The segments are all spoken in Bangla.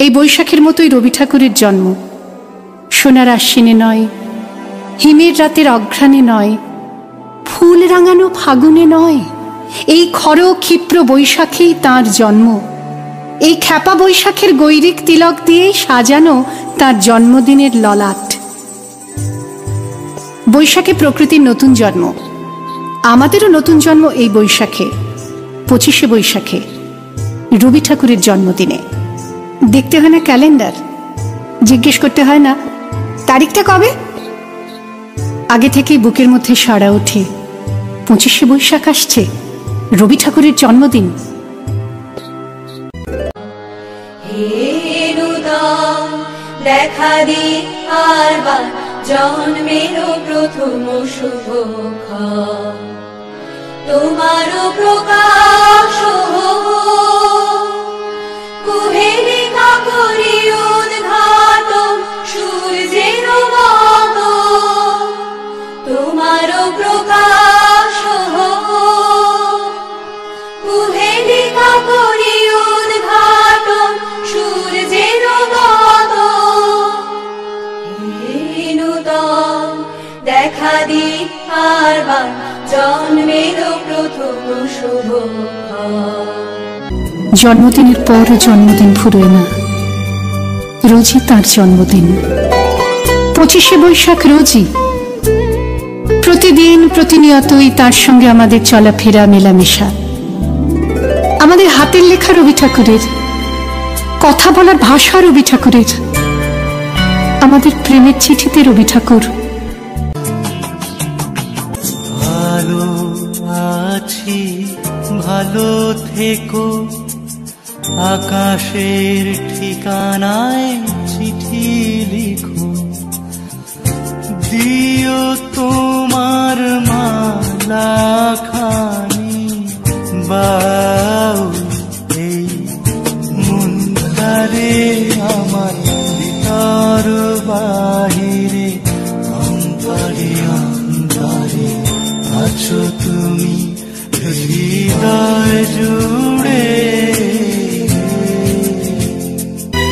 এই বৈশাখের মতোই রবি ঠাকুরের জন্ম। সোনার আশ্বিনে নয়, হিমের রাতের অঘ্রাণে নয়, ফুল রাঙানো ফাগুনে নয়, এই খর ক্ষিপ্র বৈশাখেই তাঁর জন্ম। এই খ্যাপা বৈশাখের গৈরিক তিলক দিয়েই সাজানো তাঁর জন্মদিনের ললাট। বৈশাখে প্রকৃতির নতুন জন্ম, আমাদেরও নতুন জন্ম এই বৈশাখে, 25শে বৈশাখে, রবি ঠাকুরের জন্মদিনে। দেখতে হয় না ক্যালেন্ডার, জিজ্ঞেস করতে হয় না তারিখটা কবে, আগে থেকেই বুকের মধ্যে সাড়া ওঠে 25শে বৈশাখ আসছে, রবি ঠাকুরের জন্মদিন। দেখা দি আরবার জন্মের প্রথম শুভক্ষণ, তোমার প্রকাশ কুহেলিকা করি উদ্ঘাটন সূর্যের মত, তোমার প্রকাশ কুহেলিকা করি উদ্ঘাটন সূর্যের মত। নূতন দেখা দি আরবার জন্মের প্রথম শুভক্ষণ। জন্মদিনের পর জন্মদিন ফুরোয় না, রোজই তার জন্মদিন। 25শে বৈশাখ রোজই, প্রতিদিন প্রতিনিয়তই তার সঙ্গে আমাদের চলাফেরা মেলামেশা। আমাদের হাতের লেখা রবি ঠাকুরের, কথা বলার ভাষা রবি ঠাকুরের, আমাদের প্রেমের চিঠিতে রবি ঠাকুর। ভালো আছি, ভালো থেকো, আকাশের ঠিকানায় চিঠি লিখো, দিও তোমার মালাখানি, বাউ এই মন ধারে আমার ভিতর বাহিরে, অন্তরে অন্তরে আছো তুমি হৃদয় জুড়ে।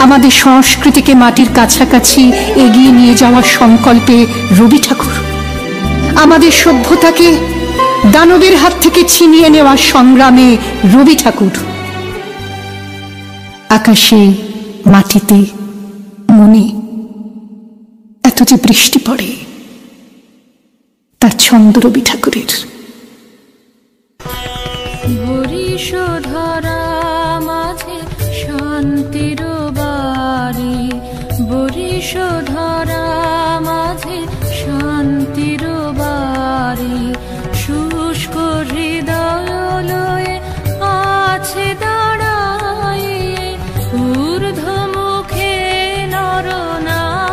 আমাদের সংস্কৃতিকে মাটির কাছাকাছি এগিয়ে নিয়ে যাওয়ার সংকল্পে রবি ঠাকুর, আমাদের সভ্যতাকে দানবের হাত থেকে ছিনিয়ে নেওয়ার সংগ্রামে রবি ঠাকুর। আকাশে, মাটিতে, মনে এত যে বৃষ্টি পড়ে, তার ছন্দ রবি ঠাকুরের। বরিশধরা মাঝে শান্তির বাড়ি, বরিশধরা মাঝে শান্তির বাড়ি, শুষ্ক হৃদয় লয়ে আছে দাঁড়াইয়ে, ঊর্ধ্বমুখে নরনারী,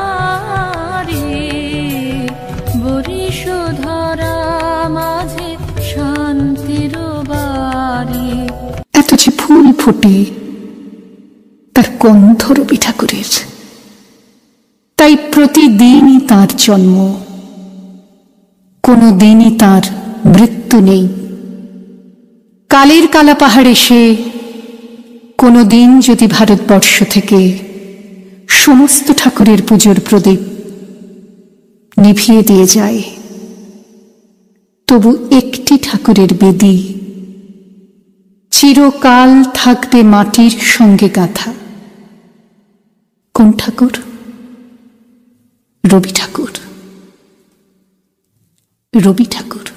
বরিশধরা মাঝে শান্তির বাড়ি। এত যে ফুল ফোটে, তার গন্ধ রবি ঠাকুরের। তাই প্রতিদিনই তার জন্ম, কোনো দিনই তার মৃত্যু নেই। কালের কালা পাহাড়ে সে কোনো দিন যদি ভারতবর্ষ থেকে সমস্ত ঠাকুরের পুজোর প্রদীপ নিভিয়ে দিয়ে যায়, তবু একটি ঠাকুরের বেদী চিরকাল থাকবে মাটির সঙ্গে গাঁথা। কোন ঠাকুর? রবি ঠাকুর, রবি ঠাকুর।